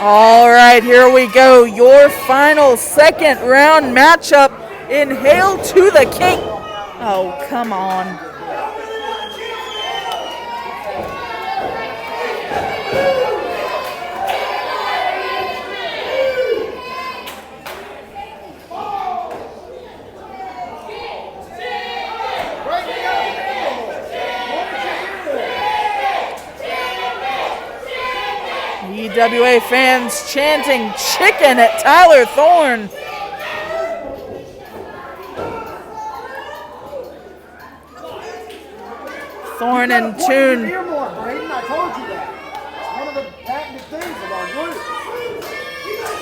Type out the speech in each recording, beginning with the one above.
All right, here we go. Your final second round matchup in Hail to the King. Oh, come on. EWA fans chanting chicken at Tyler Thorn. Thorn and Toon. I told you that. It's one of the patented things of our group.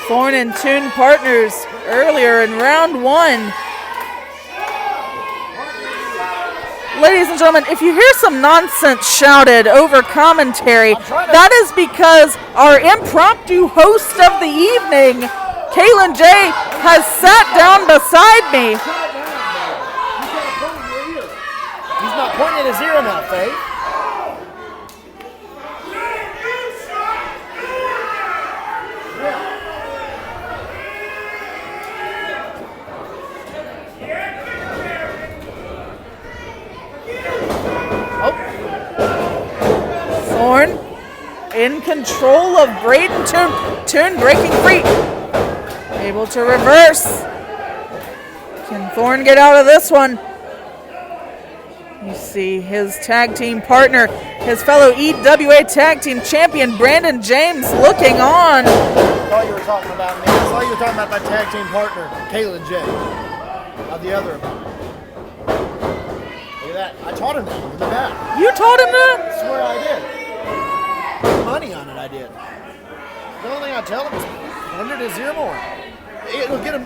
Thorn and Toon partners earlier in round one. Ladies and gentlemen, if you hear some nonsense shouted over commentary, that is because our impromptu host of the evening, Kaylin J, has sat down beside me. He's not pointing at his ear enough, Faith. Thorn in control of Brayden. Toon breaking free. Able to reverse. Can Thorn get out of this one? You see his tag team partner, his fellow EWA tag team champion, Brayden James, looking on. I thought you were talking about me. I thought you were talking about my tag team partner, Kaylin J. Not the other. Look at that. I taught him that in the back. You taught him that? I swear I did. Put money on it, I did. The only thing I tell him is under his ear more. It'll get him,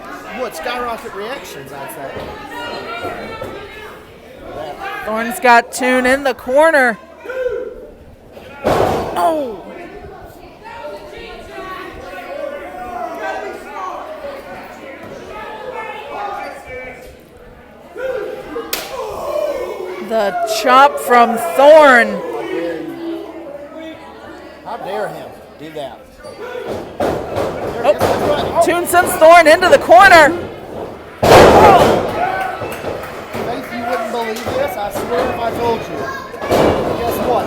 skyrocket reactions, I'd say. Thorn's got Toon in the corner. Oh! The chop from Thorn. How dare him do that? Oh. Toon sends Thorn into the corner. Faith, you wouldn't believe this. I swear if I told you. Guess what?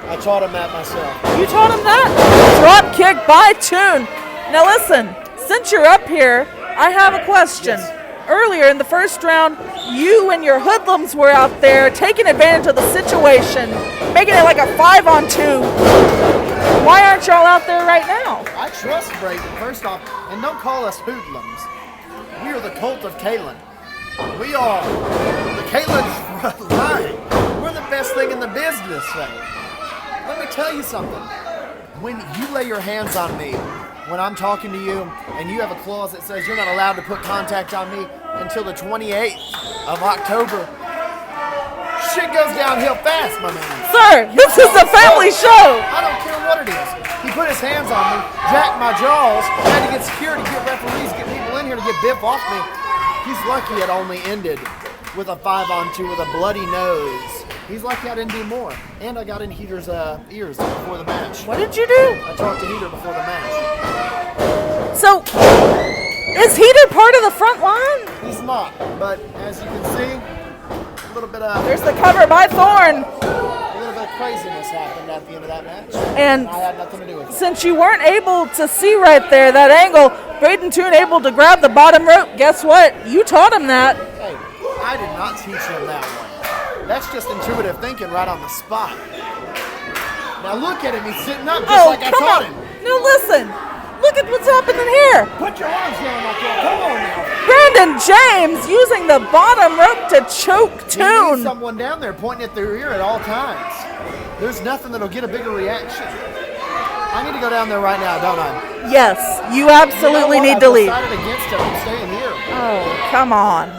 I taught him that myself. You taught him that? Drop kick by Toon. Now listen, since you're up here, I have a question. Yes. Earlier in the first round, you and your hoodlums were out there taking advantage of the situation, making it like a 5-on-2. Why aren't y'all out there right now? I trust Brayden, first off, and don't call us hoodlums. We are the cult of Kaylin. We are the Kaylin's front line. We're the best thing in the business, Faith. Let me tell you something. When you lay your hands on me, when I'm talking to you, and you have a clause that says you're not allowed to put contact on me until the 28th of October, shit goes downhill fast, my man. Sir, this is a family show. I don't care what it is. He put his hands on me, jacked my jaws, had to get security, get referees, get people in here to get Biff off me. He's lucky it only ended with a 5-on-2 with a bloody nose. He's lucky I didn't do more. And I got in Heater's ears before the match. What did you do? I talked to Heater before the match. So, is Heater part of the front line? He's not, but as you can see, a little bit of There's the cover by Thorn. craziness happened at the end of that match. And I had nothing to do with it. Since you weren't able to see right there, that angle, Brayden Toon able to grab the bottom rope. Guess what? You taught him that. Hey, I did not teach him that one. That's just intuitive thinking right on the spot. Now look at him. He's sitting up just like I taught him. Now listen. Look at what's happening here. Put your arms down like that. Come on now. Brayden James using the bottom rope to choke He needs Toon. someone down there pointing at their ear at all times. There's nothing that'll get a bigger reaction. I need to go down there right now, don't I? Yes, you absolutely need to leave. I've decided against it. I'm staying here. Oh, come on.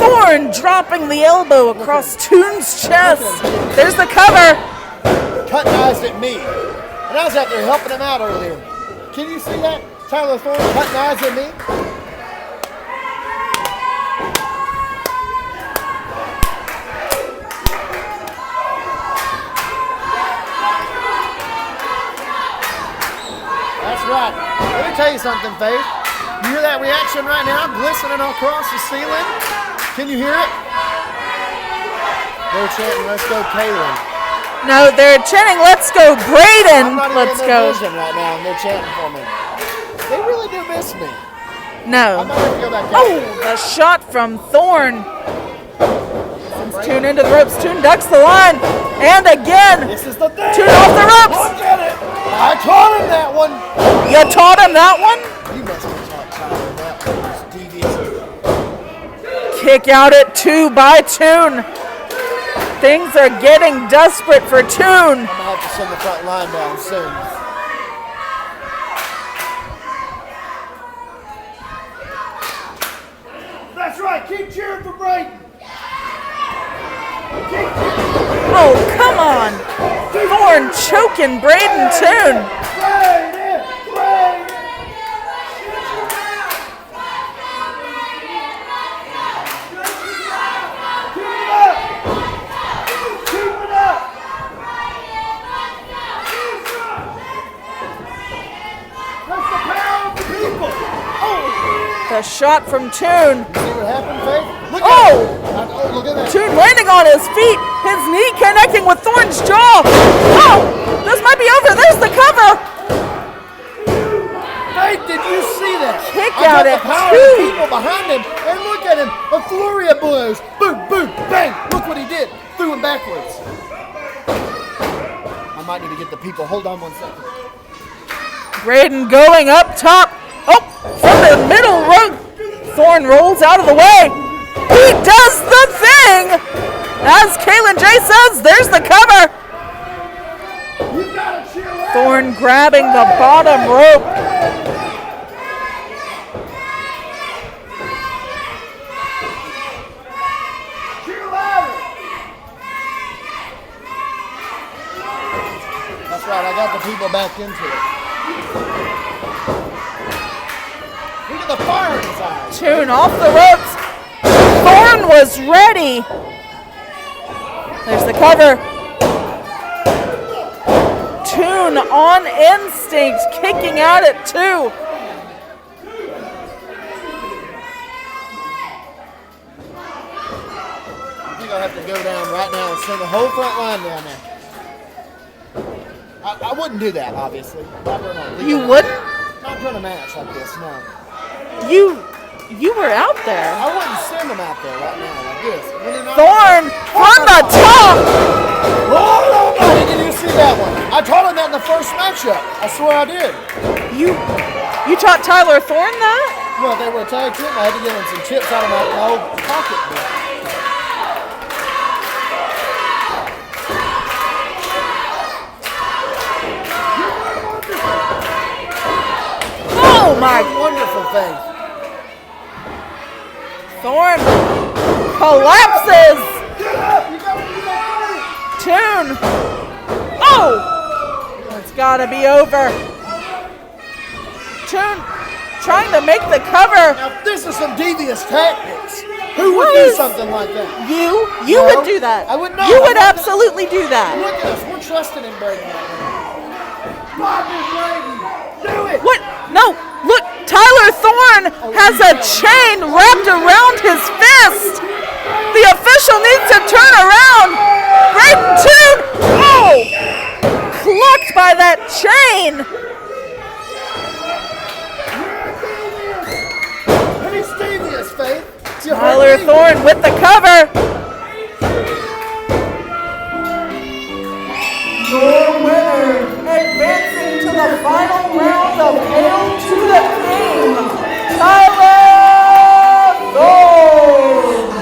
Thorn dropping the elbow across Toon's chest. There's the cover. Cutting eyes at me. And I was out there helping him out earlier. Can you see that? Tyler Thorn cutting eyes at me. me tell you something, Faith. You hear that reaction right now, glistening across the ceiling? Can you hear it? They're chanting, "Let's go, Kaylin." No, they're chanting, "Let's go, Brayden." I'm not Let's even in their go. vision right now, and they're chanting for me. They really do miss me. No. I'm not gonna feel that. Oh, the shot from Thorn. Sends Toon into the ropes. Toon ducks the line. And again. This is the thing. Toon off the ropes. Look at it. I taught him that one. You taught him that one? You must have taught Tyler that one. It's devious. Kick out at 2 by Toon. Things are getting desperate for Toon. I'm gonna have to send the front line down soon. That's right. Keep cheering for Brayden. Oh, come on. Thorn choking Brayden Toon. Brayden! Brayden! Keep it up! Keep it up! That's the power of the people! The shot from Toon. See what happened, Faith? Look at Oh! it! Look at that! Toon landing on his feet. His knee connecting with Thorn's jaw. Oh! This might be over. There's the cover. Faith, did you see that? Kick I out got at the power 2. of people behind him, and look at him! A flurry of blows! Boom, boom, bang! Look what he did! Threw him backwards. I might need to get the people. Hold on 1 second. Brayden going up top. Oh, from the middle rope. Thorn rolls out of the way. He does the thing. As Kaylin J says, there's the cover. You gotta cheer loud. Thorn grabbing the bottom rope. Cheer louder. That's right. I got the people back into it. Look at the fire in his eyes. Toon off the ropes. Thorn was ready. There's the cover. Toon on instinct, kicking out at 2. I think I'll have to go down right now and send the whole front line down there. I wouldn't do that, obviously. Not during a- You wouldn't? Not during a match like this, no. You were out there. I wouldn't send them out there right now like this. When they're not- Thorn from the top. Oh, nobody! Did you see that one? I taught him that in the first matchup. I swear I did. You taught Tyler Thorn that? Well, they were a tag team. I had to give him some chips out of my old pocketbook. Oh my! Wonderful thing. Thorn collapses. Get up! You got Toon. Oh! It's gotta be over. Toon trying to make the cover. Now, this is some devious tactics. Who would do something like that? You No, would do that. I would not. You I would would not. absolutely do that. Look at us. We're trusting in Brayden right now. Bobby Brayden, do it! What? No, look, Tyler Thorn has a chain wrapped around his fist. The official needs to turn around. Brayden Toon, oh, clucked by that chain. He's devious, Faith. You heard Tyler me? Thorn with the cover. Your winner, advancing to the final round of Hail to the King, Tyler Thorn.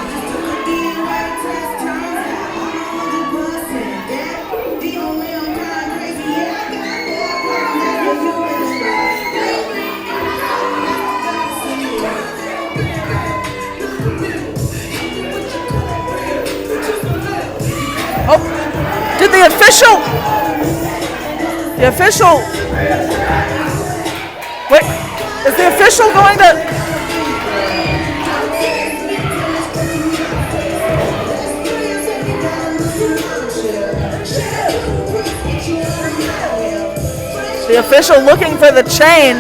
Oh, did the official? Wait, is the official going to? The official looking for the chain.